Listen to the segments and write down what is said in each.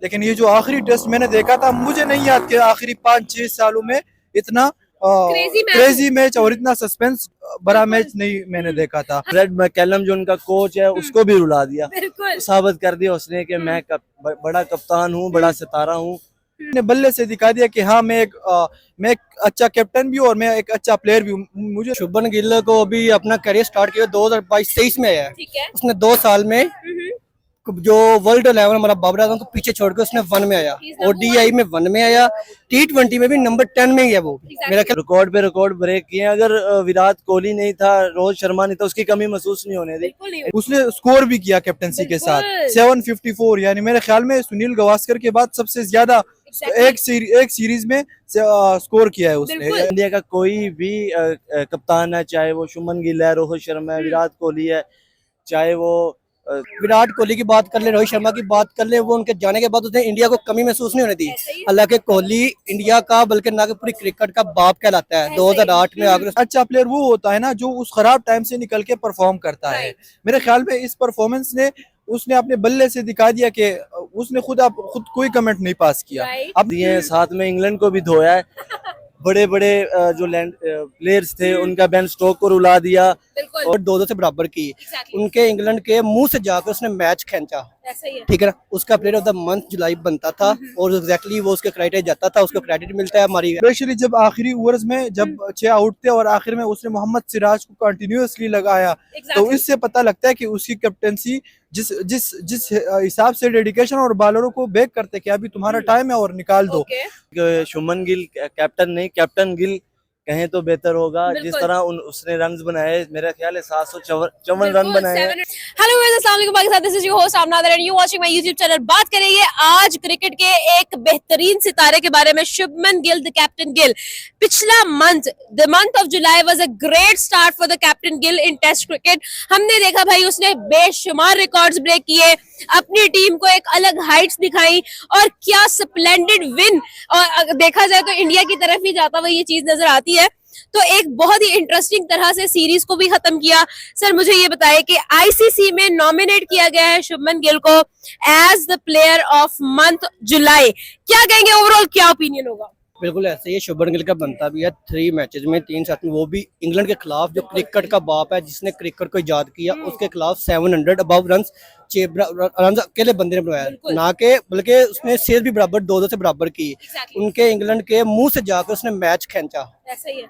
लेकिन ये जो आखिरी टेस्ट मैंने देखा था, मुझे नहीं याद कि आखिरी 5-6 सालों में इतना क्रेजी मैच और इतना सस्पेंस भरा मैच नहीं मैंने देखा था। फ्रेड मैकलम जो उनका कोच है उसको भी रुला दिया, साबित कर दिया उसने कि मैं बड़ा कप्तान हूँ, बड़ा सितारा हूँ। ने बल्ले से दिखा दिया कि हाँ मैं एक अच्छा कैप्टन भी हूँ और मैं एक अच्छा प्लेयर भी हूँ। मुझे शुभमन गिल को अभी अपना करियर स्टार्ट किया 2022-23 में आया है। उसने 2 साल में जो वर्ल्ड 11 हमारा बाबर आजम को पीछे छोड़ के उसने 1 में आया, ओडीआई में 1 में आया, T20 में भी नंबर 10 में ही है वो। मेरा ख्याल रिकॉर्ड पे रिकॉर्ड ब्रेक किए। अगर विराट कोहली नहीं था, रोहित शर्मा नहीं था, उसकी कमी महसूस नहीं होने दी। उसने स्कोर भी किया कैप्टनसी के साथ 754, यानी मेरे ख्याल में सुनील गावस्कर के बाद सबसे ज्यादा एक सीरीज में स्कोर किया है उसने। इंडिया का कोई भी कप्तान है, चाहे वो शुभमन गिल है, रोहित शर्मा है, विराट कोहली है, चाहे वो विराट कोहली की बात कर ले, रोहित शर्मा की बात कर ले, वो उनके जाने के बाद उसने इंडिया को कमी महसूस नहीं होने दी। हालांकि कोहली इंडिया का बल्कि ना कि पूरी क्रिकेट का बाप कहलाता है। 2008 में आगे अच्छा प्लेयर वो होता है ना जो उस खराब टाइम से निकल के परफॉर्म करता है। मेरे ख्याल में इस परफॉर्मेंस ने उसने अपने बल्ले से दिखा दिया कि उसने खुद कोई कमेंट नहीं पास किया। अब ये साथ में इंग्लैंड को भी धोया है। बड़े बड़े जो प्लेयर्स थे उनका बेन स्टोक को रुला दिया और 2-2 से बराबर की। उनके इंग्लैंड के मुंह से जाकर उसने मैच खींचा, ठीक है ना। उसका प्लेयर ऑफ द मंथ जुलाई बनता था और एग्जैक्टली वो उसके क्राइटेरिया जाता था, उसको क्रेडिट मिलता है हमारी। स्पेशली जब आखिरी ओवर्स में जब 6 आउट थे और आखिर में उसने मोहम्मद सिराज को कंटिन्यूअसली लगाया, तो इससे पता लगता है कि उसकी कैप्टनसी जिस जिस जिस हिसाब से डेडिकेशन और बॉलरों को बैक करते कि अभी तुम्हारा टाइम है और निकाल दो। शुभमन गिल कैप्टन नहीं, कैप्टन गिल कहें तो बेहतर होगा। जिस तरह उसने रन्स बनाए, मेरा ख्याल है 754 रन बनाए। हेलो गाइस, अस्सलाम वालेकुम Pakistan, this is your host आमनादर and you watching my YouTube channel. बात करेंगे आज क्रिकेट के एक बेहतरीन सितारे के बारे में, शुभमन गिल, द कैप्टन गिल। पिछला the month of July was a great start for the captain Gill in test cricket. हमने देखा भाई उसने बेशुमार रिकॉर्ड्स ब्रेक किए, अपनी टीम को एक अलग हाइट्स दिखाई और क्या स्प्लेंडेड विन। और देखा जाए तो इंडिया की तरफ ही जाता हुआ ये चीज नजर आती है। तो एक बहुत ही इंटरेस्टिंग तरह से सीरीज को भी खत्म किया। सर मुझे ये बताएं कि आईसीसी में नॉमिनेट किया गया है शुभमन गिल को as the player of month July. क्या कहेंगे, ओवरऑल क्या ओपिनियन होगा? बिल्कुल ऐसे ही शुभमन गिल का बनता भी है। 3 मैचेस में 3 साथ में, वो भी इंग्लैंड के खिलाफ जो क्रिकेट का बाप है, जिसने क्रिकेट को इजाद किया, उसके खिलाफ 700 अबव रन्स अकेले बंदे ने बनाया, ना के बल्कि उसने सेज भी बराबर 2-2 से बराबर की। उनके इंग्लैंड के मुंह से जाकर उसने मैच खींचा,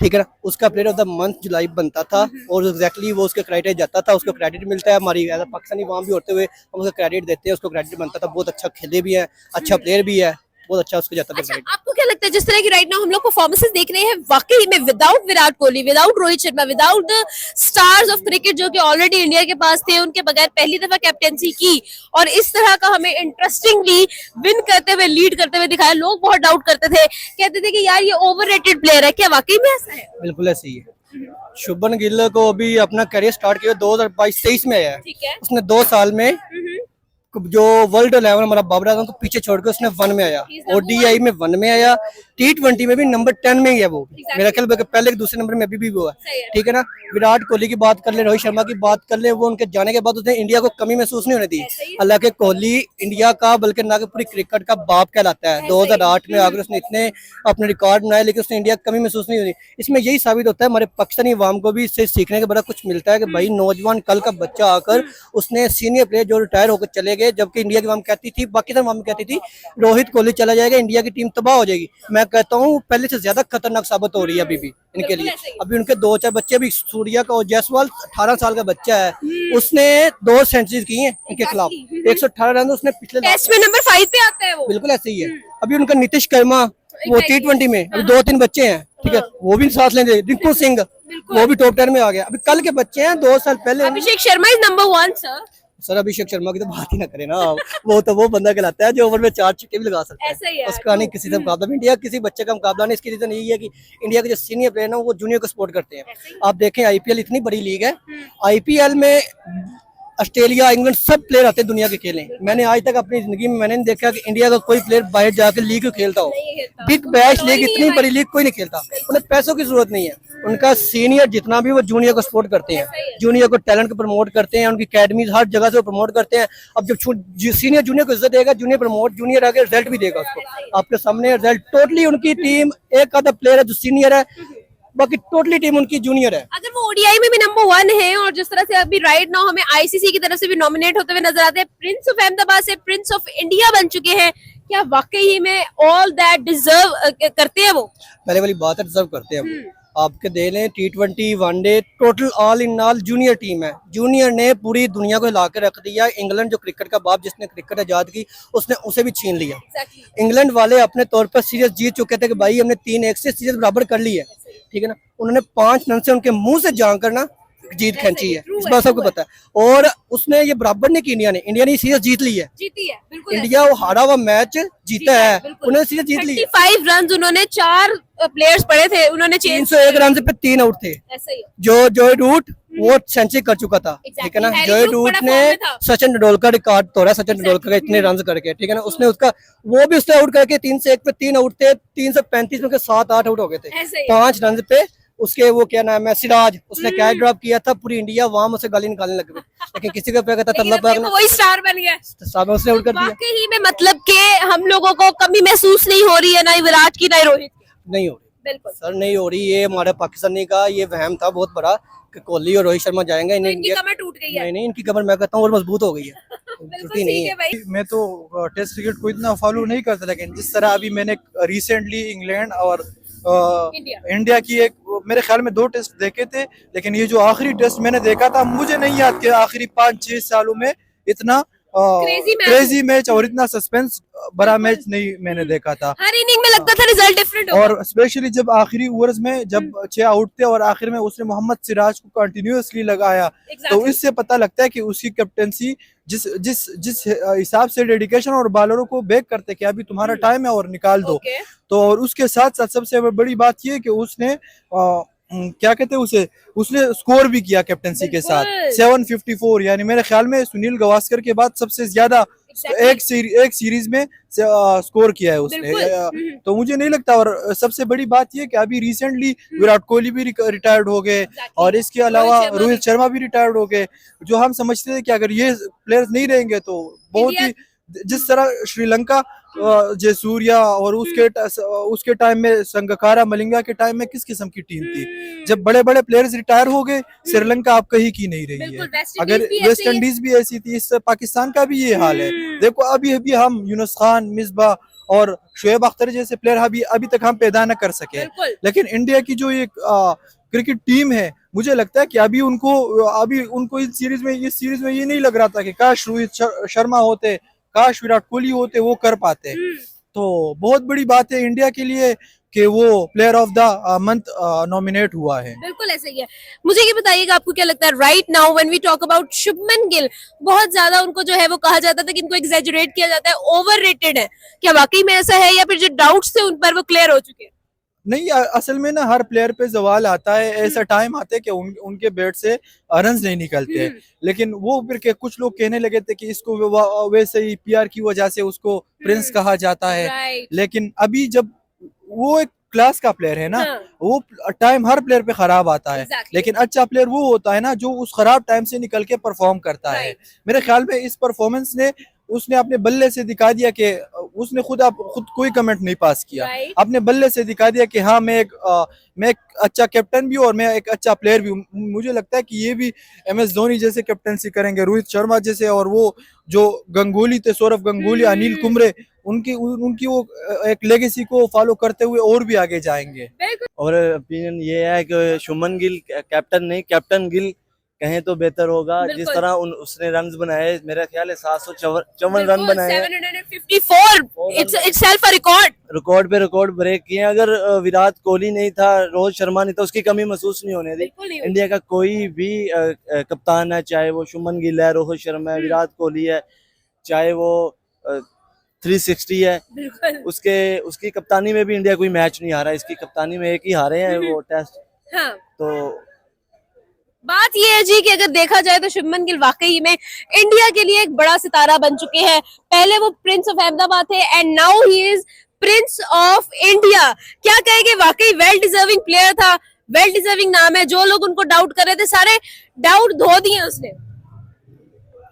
ठीक है ना। उसका प्लेयर ऑफ द मंथ जुलाई बनता था और एग्जैक्टली वो उसके क्राइटेरिया जाता था, उसको क्रेडिट मिलता है हमारी एज अ पाकिस्तानी वहाँ भी होते हुए हम उसको क्रेडिट देते हैं, उसको क्रेडिट बनता था। बहुत अच्छा खेले भी है, अच्छा प्लेयर भी है, बहुत अच्छा उसको जाता था। आपको क्या लगता है जिस तरह की राइट नाउ हम लोग परफॉर्मेंसेस देख रहे हैं, वाकई में without Virat Kohli, without Rohit Sharma, without the stars of cricket जो कि ऑलरेडी इंडिया के पास थे, उनके बगैर पहली दफा कैप्टेंसी की और इस तरह का हमें इंटरेस्टिंगली विन करते हुए, लीड करते हुए दिखाया। लोग बहुत डाउट करते थे, कहते थे कि यार ये ओवररेटेड प्लेयर है। क्या वाकई में ऐसा है? बिल्कुल ऐसे ही है। शुभमन गिल को अभी अपना करियर स्टार्ट किया 2022-23 में आया है। उसने 2 साल में जो वर्ल्ड 11 हमारा बाबर आजम को पीछे छोड़ के उसने 1 में आया, ओडीआई में 1 में आया, T20 में भी नंबर 10 में ही है वो। मेरा ख्याल पहले 2 नंबर में अभी भी वो है, ठीक है ना। विराट कोहली की बात कर ले, रोहित शर्मा की बात कर ले, वो उनके जाने के बाद उसने इंडिया को कमी महसूस नहीं होने दी। हालांकि कोहली इंडिया का बल्कि ना कि पूरी क्रिकेट का बाप कहलाता है। 2008 में आकर उसने इतने अपने रिकॉर्ड बनाए, लेकिन उसने इंडिया की कमी महसूस नहीं हुई। इसमें यही साबित होता है, हमारे पाकिस्तानी अवाम को भी इससे सीखने का बड़ा कुछ मिलता है कि भाई नौजवान कल का बच्चा आकर उसने सीनियर प्लेयर जो रिटायर होकर चले गए, जबकि इंडिया की अवाम कहती थी, पाकिस्तान अवाम कहती थी रोहित कोहली चला जाएगा, इंडिया की टीम तबाह हो जाएगी। मैं कहता हूँ पहले से ज्यादा खतरनाक साबित हो रही है अभी भी इनके लिए। अभी उनके 2-4 बच्चे, अभी सूर्या का और जायसवाल 18 साल का बच्चा है, उसने 2 सेंचुरीज की हैं इनके खिलाफ, 118 रन उसने पिछले टेस्ट में नंबर 5 पे आता है वो। बिल्कुल ऐसे ही है। अभी उनका नीतीश कर्मा वो T20 में, अभी 2-3 बच्चे हैं, ठीक है, वो भी साथ लेंगे। रिंकू सिंह वो भी टॉप 10 में आ गया। अभी कल के बच्चे हैं 2 साल पहले। Abhishek Sharma is number 1 sir. Abhishek Sharma की तो बात ही ना करे ना, वो तो वो बंदा कहलाता है जो ओवर में 4 छक्के भी लगा सकता है। उसका नहीं किसी से मुकाबला। इंडिया किसी बच्चे का मुकाबला नहीं। इसकी रीजन यही है कि इंडिया के जो सीनियर प्लेयर ना वो जूनियर को सपोर्ट करते हैं। आप देखें आईपीएल इतनी बड़ी लीग है, आईपीएल में ऑस्ट्रेलिया, इंग्लैंड सब प्लेयर आते हैं दुनिया के खेलें। मैंने आज तक अपनी जिंदगी में मैंने नहीं देखा कि इंडिया का कोई प्लेयर बाहर जाकर लीग खेलता हो। बिग बैश लीग, इतनी बड़ी लीग कोई नहीं खेलता, उन्हें पैसों की जरूरत नहीं है। उनका सीनियर जितना भी वो जूनियर को सपोर्ट करते हैं, जूनियर को टैलेंट को प्रमोट करते हैं, उनकी अकेडमीज हर जगह से वो प्रमोट करते हैं। अब जब सीनियर जूनियर को इज्जत देगा, जूनियर आगे रिजल्ट भी देगा उसको। आपके सामने रिजल्ट टोटली उनकी टीम, एक आधा प्लेयर है जो सीनियर है, बाकी टोटली टीम उनकी जूनियर है। अगर वो ओडीआई में भी नंबर 1 है और जिस तरह से अभी राइट नाउ हमें आईसीसी की तरफ से भी नॉमिनेट होते हुए नजर आते हैं, प्रिंस ऑफ अहमदाबाद से प्रिंस ऑफ इंडिया बन चुके हैं, क्या वाकई में ऑल दैट डिजर्व करते हैं वो? पहले वाली बात है, डिजर्व करते हैं वो। आपके दे लें T20 one day total all in all junior team है। जूनियर ने पूरी दुनिया को हिला के रख दिया। इंग्लैंड जो क्रिकेट का बाप, जिसने क्रिकेट आजाद की, उसने उसे भी छीन लिया। इंग्लैंड वाले अपने तौर पर सीरीज जीत चुके थे कि भाई हमने 3-1 से सीरीज बराबर कर ली है, ठीक है ना। उन्होंने 5 रन से उनके मुंह से जान करना जीत खींची है, इस बात सबको पता है। और उसने ये बराबर नहीं की, इंडिया ने सीरीज जीत ली है, जीती है बिल्कुल। इंडिया वो हारा हुआ मैच जीता है, उन्होंने सीरीज जीत ली है। 35 रन उन्होंने 4 प्लेयर्स पड़े थे, उन्होंने 301 रन से पे 3 आउट थे। ऐसा ही जो जॉय रूट वो सेंचुरी कर चुका था, ठीक है ना। जॉय रूट ने सचिन तेंदुलकर रिकॉर्ड तोड़ा, सचिन तेंदुलकर इतने रन करके, ठीक है ना। उसने उसका वो भी उसने आउट करके 301 पे 3 आउट थे, 335 में 7-8 आउट हो गए थे 5 रन पे। उसके वो क्या नाम है, सिराज, उसने कैच ड्रॉप किया था, पूरी इंडिया वहां उसे गाली निकालने लग गई, लेकिन किसी का क्या था, अल्लाह पाक ने वही स्टार बन गया, साहब उसने आउट कर दिया। वाकई में मतलब के हम लोगों को कमी महसूस नहीं हो रही है, ना ही विराट की ना ही रोहित की। नहीं हो रही बिल्कुल सर, नहीं हो रही। ये हमारे पाकिस्तानी का ये वहम था बहुत बड़ा कि कोहली और रोहित शर्मा जाएंगे, इन्हें इनकी कमर टूट गई है। नहीं, इनकी कमर मैं कहता हूँ और मजबूत हो गई है, टूटी नहीं है। भाई मैं तो टेस्ट क्रिकेट को इतना फॉलो नहीं करता, लेकिन जिस तरह अभी मैंने रिसेंटली इंग्लैंड और इंडिया की मेरे ख्याल में 2 टेस्ट देखे थे, लेकिन ये जो आखिरी टेस्ट मैंने देखा था, मुझे नहीं याद कि आखिरी 5-6 सालों में इतना क्रेजी मैच और इतना सस्पेंस बड़ा मैच नहीं मैंने देखा था। हर इनिंग में लगता था रिजल्ट डिफरेंट और स्पेशली जब आखिरी ओवर्स में जब 6 आउट थे और आखिर में उसने मोहम्मद सिराज को कंटिन्यूअसली लगाया, तो इससे पता लगता है कि उसकी कैप्टेंसी जिस जिस जिस हिसाब से डेडिकेशन और बॉलरों को बैक करते कि अभी तुम्हारा टाइम है और निकाल दो। तो और उसके साथ साथ सबसे बड़ी बात ये कि उसने क्या कहते हैं उसने स्कोर भी किया कैप्टेंसी के साथ 754, यानी मेरे ख्याल में सुनील गावस्कर के बाद सबसे ज्यादा एक सीरीज में स्कोर किया है उसने। तो मुझे नहीं लगता। और सबसे बड़ी बात ये कि अभी रिसेंटली विराट कोहली भी रिटायर्ड हो गए और इसके अलावा रोहित शर्मा भी रिटायर्ड हो गए, जो हम समझते थे कि अगर ये प्लेयर्स नहीं रहेंगे तो बहुत ही, जिस तरह श्रीलंका जयसूर्या और उसके टाइम में संगकारा मलिंगा के टाइम में किस किस्म की टीम थी, जब बड़े बड़े प्लेयर्स रिटायर हो गए, श्रीलंका आप कहीं की नहीं रही है। अगर वेस्ट इंडीज भी ऐसी थी, इस पाकिस्तान का भी ये हाल है। देखो अभी हम यूनुस खान, मिसबा और शोएब अख्तर जैसे प्लेयर अभी तक हम पैदा न कर सके, लेकिन इंडिया की जो एक क्रिकेट टीम है, मुझे लगता है कि अभी उनको इस सीरीज में ये नहीं लग रहा था कि काश रोहित शर्मा होते, काश विराट कोहली होते, वो कर पाते। तो बहुत बड़ी बात है इंडिया के लिए कि वो player of the month nominate हुआ है। बिल्कुल ऐसे ही है। मुझे ये बताइएगा आपको क्या लगता है right now when we talk about Shubman Gill, बहुत ज्यादा उनको जो है वो कहा जाता था कि इनको एग्जैजरेट किया जाता है, ओवररेटेड है, क्या वाकई में ऐसा है या फिर जो डाउट्स थे उन पर वो क्लियर हो चुके हैं? नहीं, असल में ना हर प्लेयर पे सवाल आता है, ऐसा टाइम आता है कि उनके बैट से रन्स नहीं निकलते हैं, लेकिन वो फिर के कुछ लोग कहने लगे थे कि इसको वैसे ही पीआर की वजह से उसको प्रिंस कहा जाता है। लेकिन अभी जब वो एक क्लास का प्लेयर है ना, वो टाइम हर प्लेयर पे खराब आता है, लेकिन अच्छा प्लेयर वो होता है ना जो उस खराब टाइम से निकल के परफॉर्म करता है। मेरे ख्याल में इस परफॉर्मेंस ने उसने अपने बल्ले से दिखा दिया कि उसने खुद कोई कमेंट नहीं पास किया, अपने बल्ले से दिखा दिया कि हाँ मैं एक अच्छा कैप्टन भी हूँ और मैं एक अच्छा प्लेयर भी हूँ। मुझे लगता है कि ये भी MS धोनी जैसे कैप्टनसी करेंगे, रोहित शर्मा जैसे, और वो जो गंगोली थे, सौरव गंगोली, अनिल कुंबले, उनकी वो एक लेगेसी को फॉलो करते हुए और भी आगे जाएंगे। और ओपिनियन ये है कि शुभमन गिल कैप्टन नहीं, कैप्टन गिल कहें तो बेहतर होगा। जिस तरह उसने रन्स बनाए, मेरा ख्याल है 754 रन बनाए, 754 itself a रिकॉर्ड पे रिकॉर्ड ब्रेक किए। अगर विराट कोहली नहीं था, रोहित शर्मा नहीं था, उसकी कमी महसूस नहीं होने दी। इंडिया का कोई भी कप्तान है, चाहे वो शुभमन गिल है, रोहित शर्मा है, विराट कोहली है, चाहे वो 360 है, उसकी कप्तानी में भी इंडिया कोई मैच नहीं हारा। इसकी कप्तानी में एक ही हारे हैं वो टेस्ट। तो बात ये है जी कि अगर देखा जाए तो शुभमन गिल वाकई में इंडिया के लिए एक बड़ा सितारा बन चुके हैं। पहले वो प्रिंस ऑफ अहमदाबाद थे and now he is Prince of India. क्या कहेंगे, वाकई वेल डिजर्विंग प्लेयर था, वेल डिजर्विंग नाम है। जो लोग उनको डाउट कर रहे थे सारे डाउट धो दिए उसने।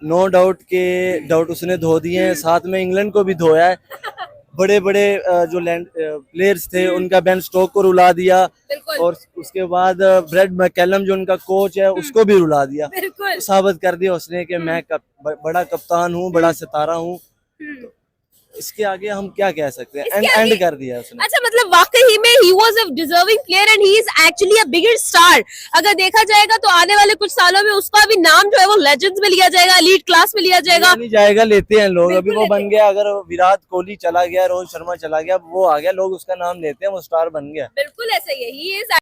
नो डाउट के डाउट उसने धो दिए हैं, साथ में इंग्लैंड को भी धोया है। बड़े बड़े जो प्लेयर्स थे उनका बेन स्टोक को रुला दिया, बिल्कुल और उसके बाद ब्रेड मैकलम जो उनका कोच है उसको भी रुला दिया। बिल्कुल। साबित कर दिया उसने कि मैं बड़ा कप्तान हूँ, बड़ा सितारा हूँ। हम्म। इसके आगे हम क्या कह सकते हैं? इसके एंड आगे- कर दिया उसने। अच्छा, मतलब वाकई में he was a deserving player and he is actually a bigger star. अगर देखा जाएगा तो आने वाले कुछ सालों में उसका भी नाम जो है वो लेजेंड्स में लिया जाएगा, एलीट क्लास में लिया जाएगा। नहीं जाएगा, लेते हैं लोग। अभी बिल्कुल वो लेते बन गया, अगर विराट कोहली चला गया, रोहित शर्मा चला गया, वो आ गया, लोग उसका नाम लेते हैं, वो स्टार बन गया। बिल्कुल ऐसा ही है। He is